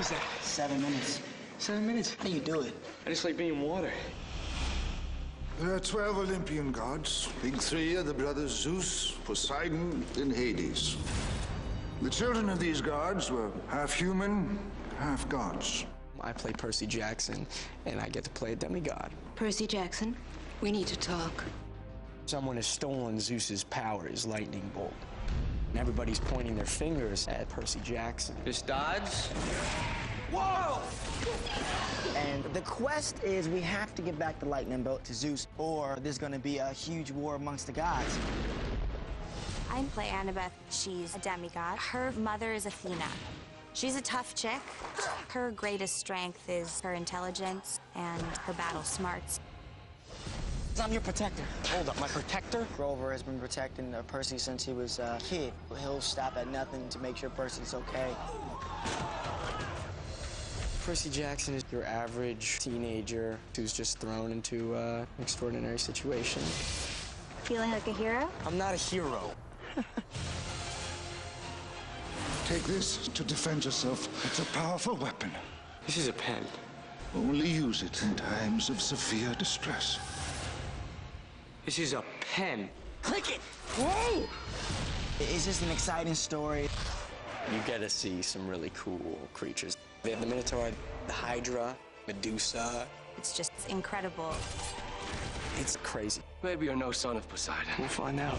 was that? 7 minutes. 7 minutes? How do you do it? I just like being in water. There are 12 Olympian gods. Big three are the brothers Zeus, Poseidon, and Hades. The children of these gods were half human, half gods. I play Percy Jackson, and I get to play a demigod. Percy Jackson, we need to talk. Someone has stolen Zeus's power, his lightning bolt. And everybody's pointing their fingers at Percy Jackson. Miss Dodds? Whoa! And the quest is we have to give back the lightning bolt to Zeus, or there's gonna be a huge war amongst the gods. I play Annabeth. She's a demigod. Her mother is Athena. She's a tough chick. Her greatest strength is her intelligence and her battle smarts. I'm your protector. Hold up, my protector? Grover has been protecting Percy since he was a kid. He'll stop at nothing to make sure Percy's okay. Percy Jackson is your average teenager who's just thrown into an extraordinary situation. Feeling like a hero? I'm not a hero. Take this to defend yourself. It's a powerful weapon. This is a pen. Only use it in times of severe distress. This is a pen. Click it! Whoa! It's just an exciting story. You get to see some really cool creatures. They have the Minotaur, the Hydra, Medusa. It's just incredible. It's crazy. Maybe you're no son of Poseidon. We'll find out.